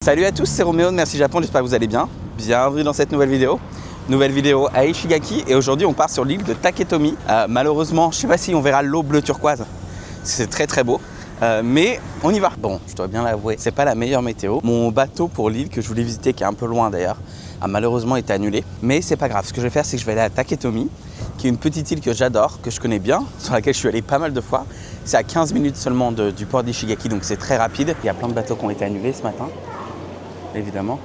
Salut à tous, c'est Roméo de Merci Japon, j'espère que vous allez bien. Bienvenue dans cette nouvelle vidéo. Nouvelle vidéo à Ishigaki et aujourd'hui on part sur l'île de Taketomi. Malheureusement, je ne sais pas si on verra l'eau bleu turquoise. C'est très beau. Mais on y va. Bon, je dois bien l'avouer, c'est pas la meilleure météo. Mon bateau pour l'île que je voulais visiter, qui est un peu loin d'ailleurs, a malheureusement été annulé. Mais c'est pas grave, ce que je vais faire, c'est que je vais aller à Taketomi, qui est une petite île que j'adore, que je connais bien, sur laquelle je suis allé pas mal de fois. C'est à 15 minutes seulement du port d'Ishigaki, donc c'est très rapide. Il y a plein de bateaux qui ont été annulés ce matin, évidemment.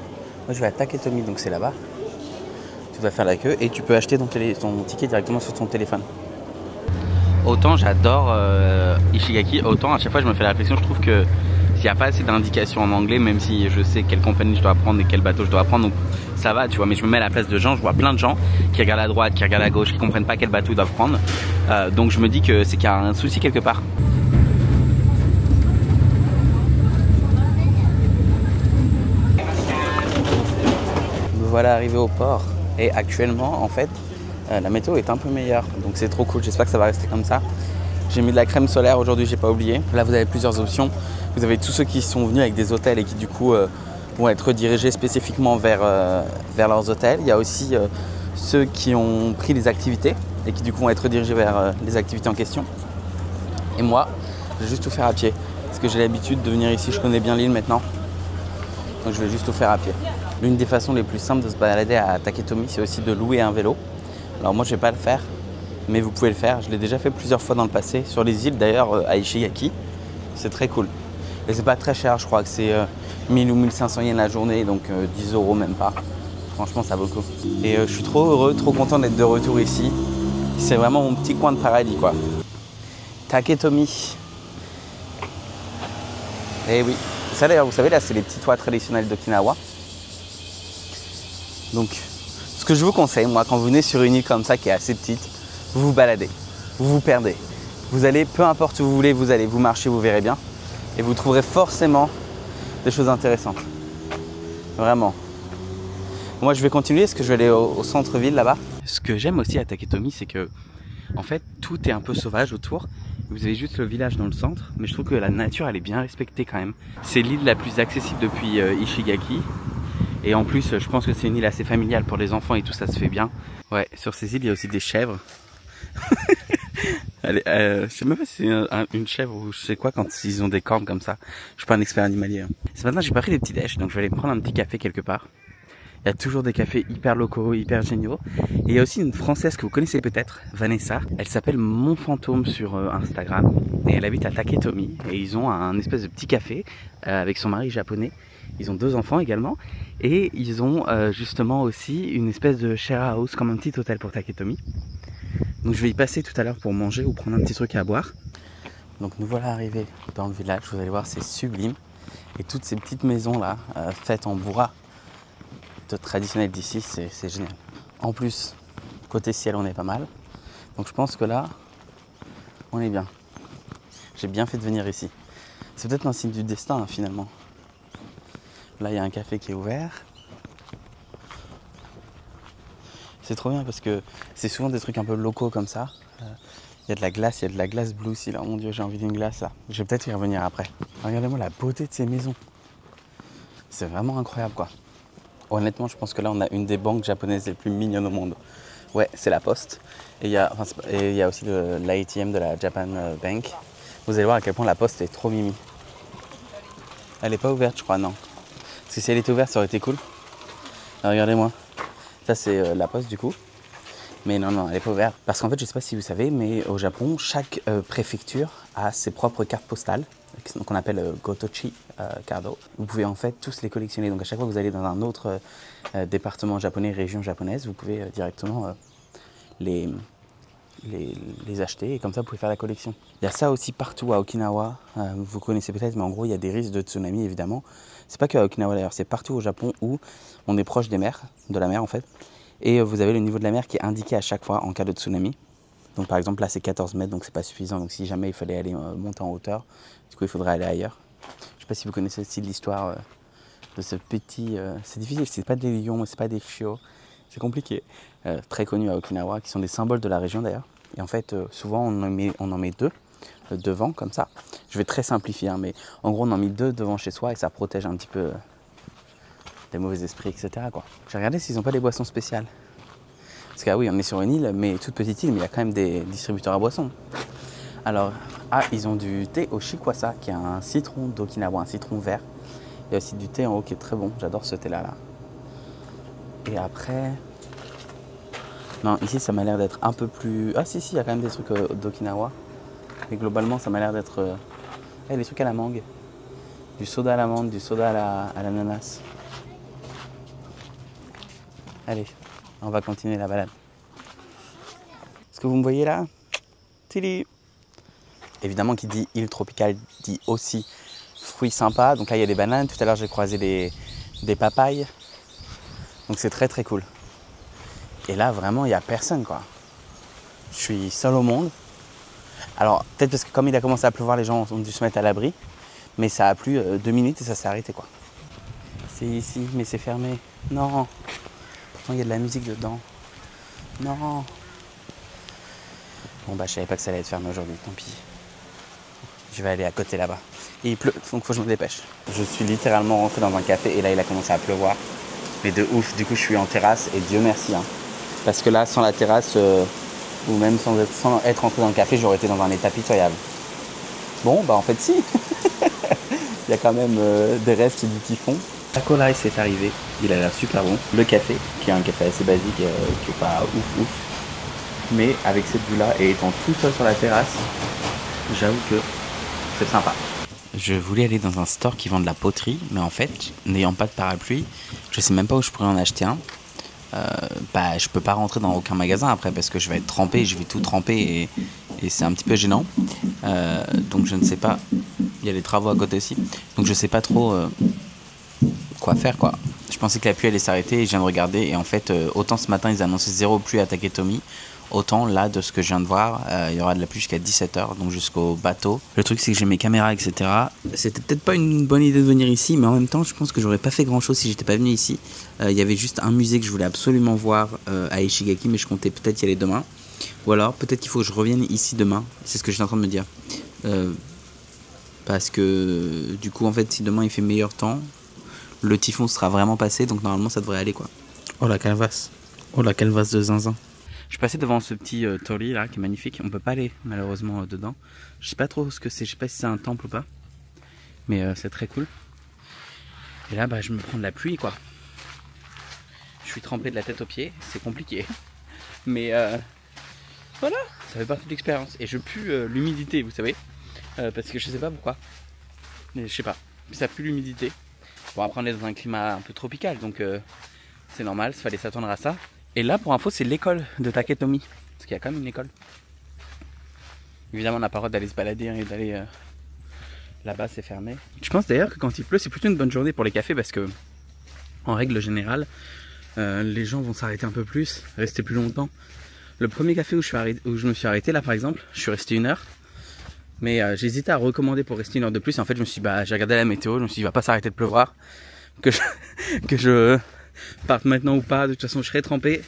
Moi je vais à Taketomi, donc c'est là-bas. Tu dois faire la queue et tu peux acheter ton ticket directement sur ton téléphone. Autant j'adore Ishigaki, autant à chaque fois je me fais la réflexion, je trouve que s'il n'y a pas assez d'indications en anglais, même si je sais quelle compagnie je dois prendre et quel bateau je dois prendre, donc ça va, tu vois, mais je me mets à la place de gens, je vois plein de gens qui regardent à droite, qui regardent à gauche, qui comprennent pas quel bateau ils doivent prendre, donc je me dis que c'est qu'il y a un souci quelque part. Nous voilà arrivés au port et actuellement en fait la météo est un peu meilleure, donc c'est trop cool, j'espère que ça va rester comme ça. J'ai mis de la crème solaire aujourd'hui, j'ai pas oublié. Là vous avez plusieurs options. Vous avez tous ceux qui sont venus avec des hôtels et qui du coup vont être redirigés spécifiquement vers leurs hôtels. Il y a aussi ceux qui ont pris des activités et qui du coup vont être redirigés vers les activités en question. Et moi, je vais juste tout faire à pied. Parce que j'ai l'habitude de venir ici, je connais bien l'île maintenant. Donc je vais juste tout faire à pied. L'une des façons les plus simples de se balader à Taketomi, c'est aussi de louer un vélo. Alors moi je vais pas le faire, mais vous pouvez le faire. Je l'ai déjà fait plusieurs fois dans le passé, sur les îles d'ailleurs à Ishigaki. C'est très cool. Et c'est pas très cher, je crois que c'est 1000 ou 1500 yens la journée, donc 10 € même pas. Franchement ça vaut le coup. Et je suis trop heureux, trop content d'être de retour ici. C'est vraiment mon petit coin de paradis quoi. Taketomi. Et oui. Ça d'ailleurs, vous savez là c'est les petits toits traditionnels d'Okinawa. Donc ce que je vous conseille, moi, quand vous venez sur une île comme ça qui est assez petite, vous vous baladez, vous vous perdez. Vous allez, peu importe où vous voulez, vous allez, vous marchez, vous verrez bien. Et vous trouverez forcément des choses intéressantes. Vraiment. Moi, je vais continuer parce que je vais aller au centre-ville là-bas. Ce que j'aime aussi à Taketomi, c'est que, en fait, tout est un peu sauvage autour. Vous avez juste le village dans le centre, mais je trouve que la nature, elle est bien respectée quand même. C'est l'île la plus accessible depuis Ishigaki. Et en plus, je pense que c'est une île assez familiale pour les enfants et tout, ça se fait bien. Ouais, sur ces îles, il y a aussi des chèvres. Je sais même pas si c'est une chèvre ou je sais quoi quand ils ont des cornes comme ça. Je suis pas un expert animalier. Hein. Ce matin, j'ai pas pris les petits déj, donc je vais aller me prendre un petit café quelque part. Il y a toujours des cafés hyper locaux, hyper géniaux. Et il y a aussi une Française que vous connaissez peut-être, Vanessa. Elle s'appelle Mon Fantôme sur Instagram. Et elle habite à Taketomi. Et ils ont un espèce de petit café avec son mari japonais. Ils ont 2 enfants également. Et ils ont justement aussi une espèce de share house, comme un petit hôtel pour Taketomi. Donc je vais y passer tout à l'heure pour manger ou prendre un petit truc à boire. Donc nous voilà arrivés dans le village. Vous allez voir, c'est sublime. Et toutes ces petites maisons là, faites en bois, traditionnel d'ici, c'est génial. En plus, côté ciel, on est pas mal. Donc je pense que là, on est bien. J'ai bien fait de venir ici. C'est peut-être un signe du destin hein, finalement. Là, il y a un café qui est ouvert. C'est trop bien parce que c'est souvent des trucs un peu locaux comme ça. Il y a de la glace, il y a de la glace blue aussi là. Oh mon dieu, j'ai envie d'une glace là. Je vais peut-être y revenir après. Regardez-moi la beauté de ces maisons. C'est vraiment incroyable quoi. Honnêtement, je pense que là, on a une des banques japonaises les plus mignonnes au monde. Ouais, c'est la Poste. Et il y a aussi l'ATM de la Japan Bank. Vous allez voir à quel point la Poste est trop mimi. Elle n'est pas ouverte, je crois, non. Parce que si elle était ouverte, ça aurait été cool. Regardez-moi. Ça, c'est la Poste, du coup. Mais non, elle n'est pas ouverte. Parce qu'en fait, je ne sais pas si vous savez, mais au Japon, chaque préfecture a ses propres cartes postales. Qu'on appelle Gotochi Cardo. Vous pouvez en fait tous les collectionner. Donc à chaque fois que vous allez dans un autre département japonais, région japonaise, vous pouvez directement les acheter et comme ça vous pouvez faire la collection. Il y a ça aussi partout à Okinawa. Vous connaissez peut-être, mais en gros il y a des risques de tsunami évidemment. C'est pas que à Okinawa d'ailleurs, c'est partout au Japon où on est proche des mers, de la mer en fait. Et vous avez le niveau de la mer qui est indiqué à chaque fois en cas de tsunami. Donc par exemple là c'est 14 mètres, donc c'est pas suffisant. Donc si jamais il fallait aller monter en hauteur, du coup il faudrait aller ailleurs. Je sais pas si vous connaissez aussi l'histoire de ce petit... c'est difficile, c'est pas des lions, c'est pas des chiots, c'est compliqué. Très connu à Okinawa, qui sont des symboles de la région d'ailleurs. Et en fait souvent on en met 2 devant comme ça. Je vais très simplifier, hein, mais en gros on en met 2 devant chez soi et ça protège un petit peu les mauvais esprits, etc. quoi. J'ai regardé s'ils n'ont pas des boissons spéciales. Parce que oui, on est sur une île, mais toute petite île, mais il y a quand même des distributeurs à boissons. Alors, ils ont du thé au shikwasa, qui est un citron d'Okinawa, un citron vert. Il y a aussi du thé en haut qui est très bon, j'adore ce thé-là. Et après... Non, ici ça m'a l'air d'être un peu plus... Ah si, il y a quand même des trucs d'Okinawa. Mais globalement, ça m'a l'air d'être... des trucs à la mangue. Du soda à l'amande, du soda à l'ananas. Allez, on va continuer la balade. Est-ce que vous me voyez là? Tili. Évidemment, qui dit île tropicale dit aussi fruits sympas. Donc là, il y a des bananes. Tout à l'heure, j'ai croisé des papayes. Donc c'est très très cool. Et là, vraiment, il n'y a personne, quoi. Je suis seul au monde. Alors, peut-être parce que comme il a commencé à pleuvoir, les gens ont dû se mettre à l'abri. Mais ça a plu 2 minutes et ça s'est arrêté, quoi. C'est ici, mais c'est fermé. Non. Pourtant, il y a de la musique dedans. Non. Bon, bah, je savais pas que ça allait être fermé aujourd'hui. Tant pis. Je vais aller à côté là-bas. Et il pleut, donc faut que je me dépêche. Je suis littéralement rentré dans un café et là, il a commencé à pleuvoir. Mais de ouf. Du coup, je suis en terrasse et Dieu merci, hein. Parce que là, sans la terrasse, ou même sans être rentré dans le café, j'aurais été dans un état pitoyable. Bon, bah en fait si. Il y a quand même des restes du typhon. Taco Rice est arrivé, il a l'air super bon. Le café, qui est un café assez basique, qui est pas ouf. Mais avec cette vue-là et étant tout seul sur la terrasse, j'avoue que c'est sympa. Je voulais aller dans un store qui vend de la poterie, mais en fait, n'ayant pas de parapluie, je sais même pas où je pourrais en acheter un. Je peux pas rentrer dans aucun magasin après parce que je vais être trempé, je vais tout tremper et c'est un petit peu gênant. Donc je ne sais pas. Il y a des travaux à côté aussi. Donc je sais pas trop quoi faire, quoi. Je pensais que la pluie allait s'arrêter et je viens de regarder et en fait autant ce matin ils annonçaient 0 pluie à Taketomi. Autant là, de ce que je viens de voir, il y aura de la pluie jusqu'à 17h, donc jusqu'au bateau. Le truc, c'est que j'ai mes caméras, etc. C'était peut-être pas une bonne idée de venir ici, mais en même temps, je pense que j'aurais pas fait grand-chose si j'étais pas venu ici. Il y avait juste un musée que je voulais absolument voir à Ishigaki, mais je comptais peut-être y aller demain. Ou alors, peut-être qu'il faut que je revienne ici demain. C'est ce que j'étais en train de me dire. Parce que, du coup, en fait, si demain il fait meilleur temps, le typhon sera vraiment passé, donc normalement, ça devrait aller, quoi. Oh la calvasse. Oh la calvasse de zinzin. Je suis passé devant ce petit tori là qui est magnifique. On peut pas aller malheureusement dedans. Je sais pas trop ce que c'est. Je sais pas si c'est un temple ou pas. Mais c'est très cool. Et là, je me prends de la pluie, quoi. Je suis trempé de la tête aux pieds. C'est compliqué. Mais voilà, ça fait partie de l'expérience. Et je pue l'humidité, vous savez. Parce que je sais pas pourquoi. Mais je sais pas. Ça pue l'humidité. Bon, après, on est dans un climat un peu tropical. Donc c'est normal. Il fallait s'attendre à ça. Et là, pour info, c'est l'école de Taketomi. Parce qu'il y a quand même une école. Évidemment, on n'a pas le droit d'aller se balader et d'aller là-bas, c'est fermé. Je pense d'ailleurs que quand il pleut, c'est plutôt une bonne journée pour les cafés parce que, en règle générale, les gens vont s'arrêter un peu plus, rester plus longtemps. Le premier café où je me suis arrêté, là par exemple, je suis resté 1 heure. Mais j'hésitais à recommander pour rester 1 heure de plus. Et en fait, je me suis dit, j'ai regardé la météo, je me suis dit, il va pas s'arrêter de pleuvoir. Que je parte maintenant ou pas, de toute façon je serai trempé,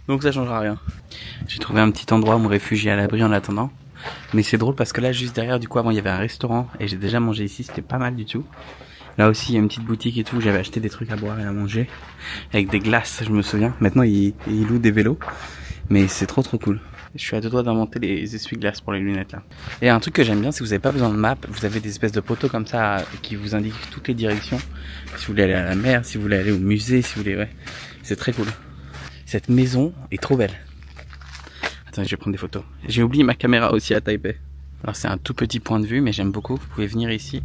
donc ça changera rien. J'ai trouvé un petit endroit où me réfugier à l'abri en attendant, mais c'est drôle parce que là juste derrière, du coup avant il y avait un restaurant et j'ai déjà mangé ici, c'était pas mal du tout. Là aussi il y a une petite boutique et tout, j'avais acheté des trucs à boire et à manger avec des glaces, je me souviens. Maintenant ils louent des vélos, mais c'est trop cool. Je suis à 2 doigts d'inventer les essuie-glaces pour les lunettes là. Et un truc que j'aime bien, c'est que vous n'avez pas besoin de map, vous avez des espèces de poteaux comme ça qui vous indiquent toutes les directions. Si vous voulez aller à la mer, si vous voulez aller au musée, si vous voulez, ouais, c'est très cool. Cette maison est trop belle. Attends, je vais prendre des photos. J'ai oublié ma caméra aussi à Taipei. Alors c'est un tout petit point de vue, mais j'aime beaucoup. Vous pouvez venir ici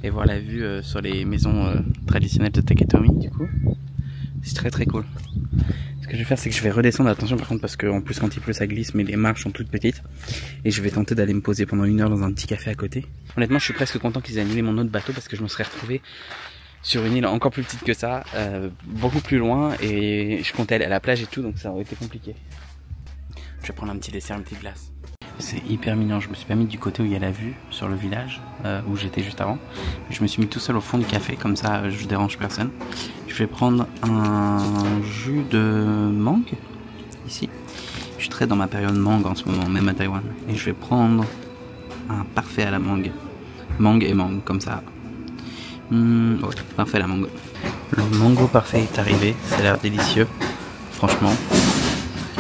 et voir la vue sur les maisons traditionnelles de Taketomi du coup. C'est très cool. Ce que je vais faire, c'est que je vais redescendre, attention par contre, parce qu'en plus quand il pleut ça glisse, mais les marches sont toutes petites. Et je vais tenter d'aller me poser pendant 1 heure dans un petit café à côté. Honnêtement, je suis presque content qu'ils aient annulé mon autre bateau parce que je me serais retrouvé sur une île encore plus petite que ça, beaucoup plus loin, et je comptais aller à la plage et tout, donc ça aurait été compliqué. Je vais prendre un petit dessert, une petite glace. C'est hyper mignon, je me suis pas mis du côté où il y a la vue sur le village, où j'étais juste avant. Je me suis mis tout seul au fond du café, comme ça je dérange personne. Je vais prendre un jus de mangue, ici. Je suis très dans ma période mangue en ce moment, même à Taïwan. Et je vais prendre un parfait à la mangue. Mangue et mangue, comme ça. Ouais, parfait à la mangue. Le mango parfait est arrivé, ça a l'air délicieux. Franchement,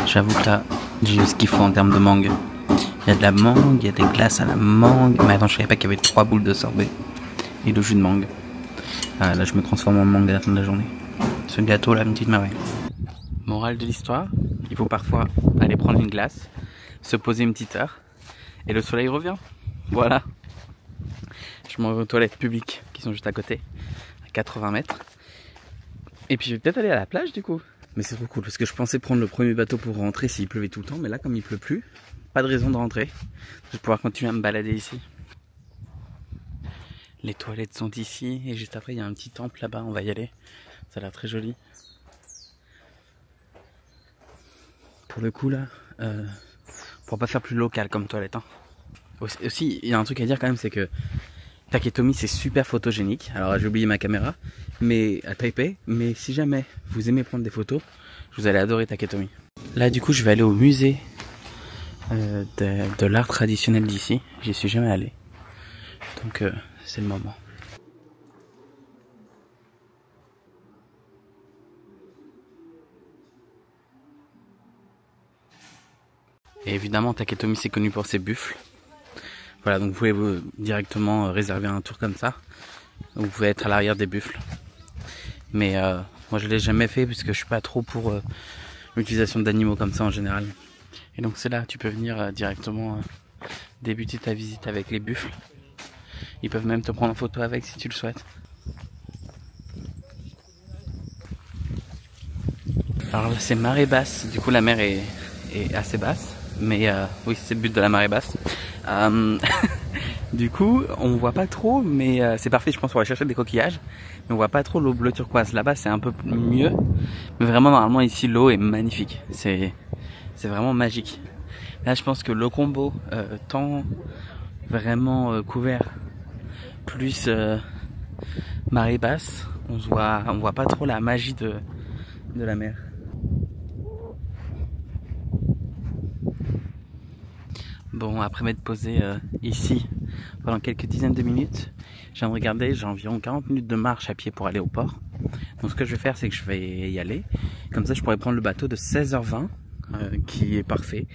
j'avoue que là, j'ai eu ce qu'il faut en termes de mangue. Il y a de la mangue, il y a des glaces à la mangue. Mais attends, je savais pas qu'il y avait 3 boules de sorbet et de jus de mangue. Ah, là, je me transforme en mangue à la fin de la journée. Ce gâteau là, une petite merveille. Morale de l'histoire, il faut parfois aller prendre une glace, se poser une petite heure et le soleil revient. Voilà. Je m'en vais aux toilettes publiques qui sont juste à côté, à 80 mètres. Et puis je vais peut-être aller à la plage du coup. Mais c'est trop cool parce que je pensais prendre le premier bateau pour rentrer s'il pleuvait tout le temps. Mais là, comme il pleut plus, pas de raison de rentrer. Je vais pouvoir continuer à me balader ici. Les toilettes sont ici et juste après il y a un petit temple là-bas, on va y aller. Ça a l'air très joli. Pour le coup là, pour pas faire plus local comme toilette. Hein. Aussi, il y a un truc à dire quand même, c'est que Taketomi c'est super photogénique. Alors j'ai oublié ma caméra, mais à Taipei. Mais si jamais vous aimez prendre des photos, vous allez adorer Taketomi. Là du coup je vais aller au musée de l'art traditionnel d'ici. J'y suis jamais allé. Donc c'est le moment. Et évidemment Taketomi c'est connu pour ses buffles. Voilà, donc vous pouvez directement réserver un tour comme ça. Vous pouvez être à l'arrière des buffles. Mais moi je l'ai jamais fait parce que je suis pas trop pour l'utilisation d'animaux comme ça en général. Et donc c'est là, tu peux venir directement débuter ta visite avec les buffles. Ils peuvent même te prendre en photo avec si tu le souhaites. Alors là c'est marée basse, du coup la mer est assez basse. Mais oui, c'est le but de la marée basse. Du coup, on voit pas trop, mais c'est parfait, je pense, pour aller chercher des coquillages. Mais on voit pas trop l'eau bleu turquoise. Là-bas, c'est un peu mieux. Mais vraiment, normalement, ici, l'eau est magnifique. C'est vraiment magique. Là, je pense que le combo, temps vraiment couvert, plus marée basse, on voit pas trop la magie de la mer. Bon, après m'être posé ici pendant quelques dizaines de minutes, je viens de regarder, j'ai environ 40 minutes de marche à pied pour aller au port. Donc ce que je vais faire, c'est que je vais y aller. Comme ça, je pourrais prendre le bateau de 16h20, qui est parfait,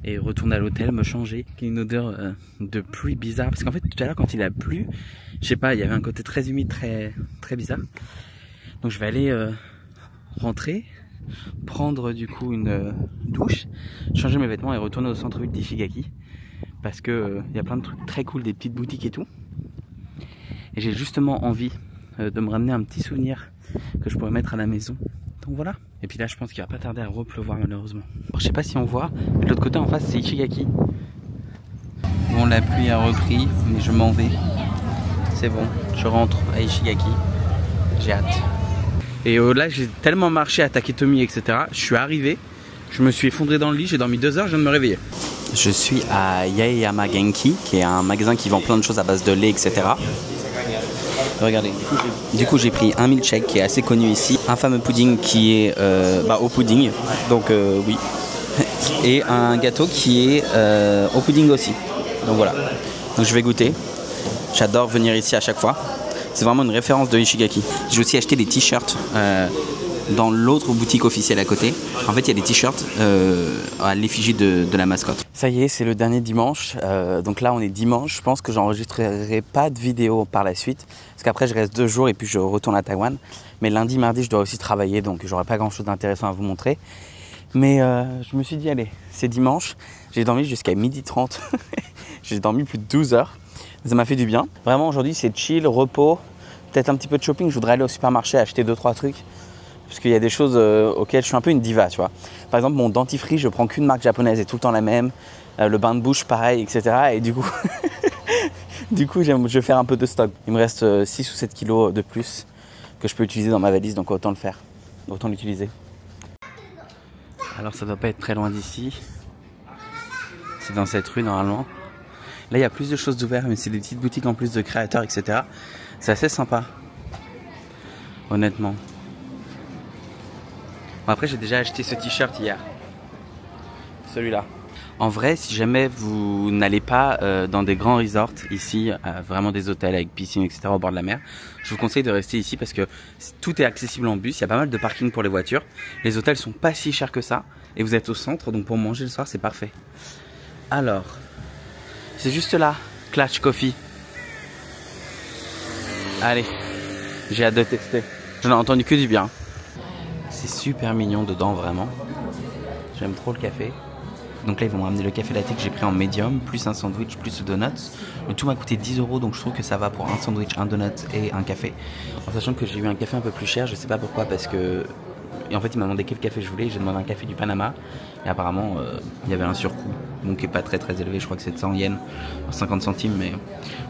et retourner à l'hôtel, me changer, qui a une odeur de pluie bizarre. Parce qu'en fait, tout à l'heure, quand il a plu, je sais pas, il y avait un côté très humide, très bizarre. Donc je vais aller rentrer, prendre du coup une douche, changer mes vêtements et retourner au centre-ville d'Ishigaki. Parce que y a plein de trucs très cool, des petites boutiques et tout. Et j'ai justement envie de me ramener un petit souvenir que je pourrais mettre à la maison. Donc voilà. Et puis là je pense qu'il va pas tarder à repleuvoir malheureusement. Alors, je sais pas si on voit, mais de l'autre côté en face c'est Ishigaki. Bon, la pluie a repris, mais je m'en vais. C'est bon, je rentre à Ishigaki. J'ai hâte. Et là j'ai tellement marché à Taketomi, etc. Je suis arrivé, je me suis effondré dans le lit, j'ai dormi 2 heures, je viens de me réveiller. Je suis à Yaeyama Genki, qui est un magasin qui vend plein de choses à base de lait, etc. Regardez, du coup j'ai pris un milkshake qui est assez connu ici, un fameux pudding qui est au pudding, donc oui, et un gâteau qui est au pudding aussi, donc voilà. Donc je vais goûter, j'adore venir ici à chaque fois, c'est vraiment une référence de Ishigaki. J'ai aussi acheté des t-shirts dans l'autre boutique officielle à côté. En fait il y a des t-shirts à l'effigie de la mascotte. Ça y est, c'est le dernier dimanche, donc là on est dimanche. Je pense que j'enregistrerai pas de vidéo par la suite parce qu'après je reste 2 jours et puis je retourne à Taïwan. Mais lundi, mardi je dois aussi travailler, donc j'aurai pas grand chose d'intéressant à vous montrer. Mais je me suis dit allez, c'est dimanche, j'ai dormi jusqu'à 12h30. J'ai dormi plus de 12 heures, ça m'a fait du bien. Vraiment aujourd'hui c'est chill, repos, peut-être un petit peu de shopping. Je voudrais aller au supermarché acheter 2-3 trucs. Parce qu'il y a des choses auxquelles je suis un peu une diva, tu vois. Par exemple, mon dentifrice, je prends qu'une marque japonaise et tout le temps la même. Le bain de bouche, pareil, etc. Et du coup, je vais faire un peu de stock. Il me reste 6 ou 7 kilos de plus que je peux utiliser dans ma valise, donc autant le faire. Autant l'utiliser. Alors, ça doit pas être très loin d'ici. C'est dans cette rue, normalement. Là, il y a plus de choses ouvertes, mais c'est des petites boutiques en plus de créateurs, etc. C'est assez sympa. Honnêtement. Bon, après j'ai déjà acheté ce t-shirt hier, celui-là. En vrai, si jamais vous n'allez pas dans des grands resorts ici, vraiment des hôtels avec piscine, etc. au bord de la mer, je vous conseille de rester ici parce que tout est accessible en bus. Il y a pas mal de parking pour les voitures. Les hôtels sont pas si chers que ça et vous êtes au centre, donc pour manger le soir, c'est parfait. Alors, c'est juste là, Clutch Coffee. Allez, j'ai hâte de tester. J'en ai entendu que du bien. C'est super mignon dedans, vraiment. J'aime trop le café. Donc là, ils vont me ramener le café latte que j'ai pris en médium, plus un sandwich, plus le donut. Le tout m'a coûté 10 €, donc je trouve que ça va pour un sandwich, un donut et un café. En sachant que j'ai eu un café un peu plus cher, je sais pas pourquoi, parce que... Et en fait, il m'a demandé quel café je voulais, j'ai demandé un café du Panama. Et apparemment, il y avait un surcoût, donc qui est pas très très élevé, je crois que c'est de 100 yens, 50 centimes. Mais...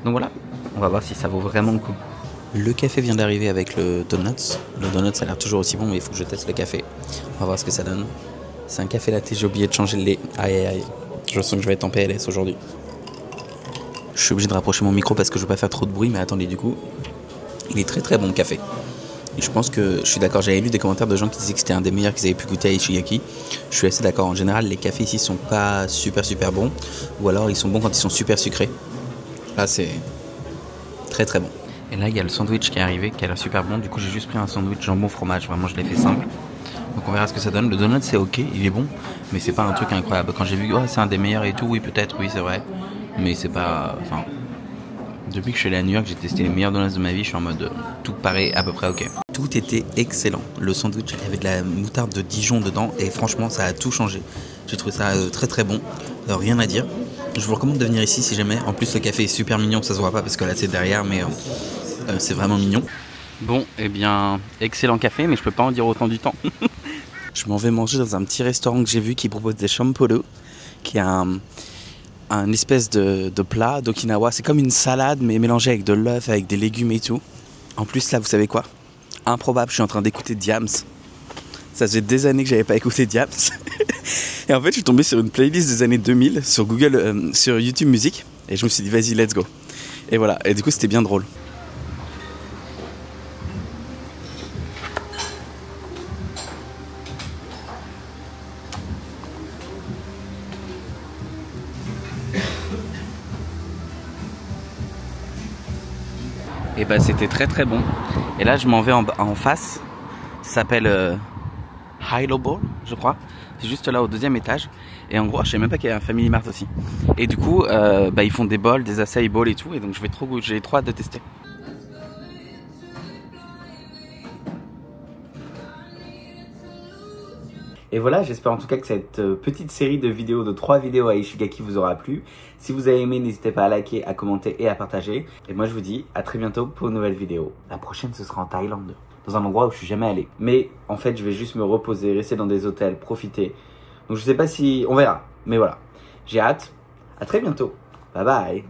Donc voilà, on va voir si ça vaut vraiment le coup. Le café vient d'arriver avec le donut. Le donut, ça a l'air toujours aussi bon, mais il faut que je teste le café. On va voir ce que ça donne. C'est un café latte, j'ai oublié de changer le lait. Aïe aïe aïe. Je sens que je vais être en PLS aujourd'hui. Je suis obligé de rapprocher mon micro parce que je veux pas faire trop de bruit, mais attendez, du coup, il est très très bon le café. Et je pense que je suis d'accord, j'avais lu des commentaires de gens qui disaient que c'était un des meilleurs qu'ils avaient pu goûter à Ishigaki. Je suis assez d'accord, en général, les cafés ici sont pas super bons, ou alors ils sont bons quand ils sont super sucrés. Là, c'est très très bon. Et là, il y a le sandwich qui est arrivé, qui a l'air super bon. Du coup, j'ai juste pris un sandwich jambon fromage, vraiment, je l'ai fait simple. Donc on verra ce que ça donne. Le donut c'est ok, il est bon, mais c'est pas un truc incroyable. Quand j'ai vu oh, c'est un des meilleurs et tout, oui peut-être, oui c'est vrai, mais c'est pas... Enfin, depuis que je suis allé à New York, j'ai testé les meilleurs donuts de ma vie, je suis en mode tout paraît à peu près ok. Tout était excellent. Le sandwich avec de la moutarde de Dijon dedans et franchement ça a tout changé. J'ai trouvé ça très très bon, alors rien à dire. Je vous recommande de venir ici si jamais. En plus le café est super mignon, ça se voit pas parce que là c'est derrière, mais c'est vraiment mignon. Bon, eh bien, excellent café, mais je peux pas en dire autant du temps. Je m'en vais manger dans un petit restaurant que j'ai vu qui propose des champolo, qui a un espèce de plat d'Okinawa. C'est comme une salade, mais mélangée avec de l'œuf, avec des légumes et tout. En plus, là, vous savez quoi? Improbable, je suis en train d'écouter Diams. Ça faisait des années que j'avais pas écouté Diams. Et en fait, je suis tombé sur une playlist des années 2000 sur Google, sur YouTube Music. Et je me suis dit, vas-y, let's go. Et voilà, et du coup, c'était bien drôle. Et bah c'était très très bon. Et là je m'en vais en face. Ça s'appelle Hilo Bowl, je crois. C'est juste là au deuxième étage. Et en gros je savais même pas qu'il y avait un Family Mart aussi. Et du coup ils font des bowls, des acai bowls et tout. Et donc j'ai trop hâte de tester. Et voilà, j'espère en tout cas que cette petite série de vidéos, de 3 vidéos à Ishigaki vous aura plu. Si vous avez aimé, n'hésitez pas à liker, à commenter et à partager. Et moi je vous dis à très bientôt pour une nouvelle vidéo. La prochaine ce sera en Thaïlande, dans un endroit où je suis jamais allé. Mais en fait je vais juste me reposer, rester dans des hôtels, profiter. Donc je sais pas si... on verra. Mais voilà, j'ai hâte. À très bientôt. Bye bye.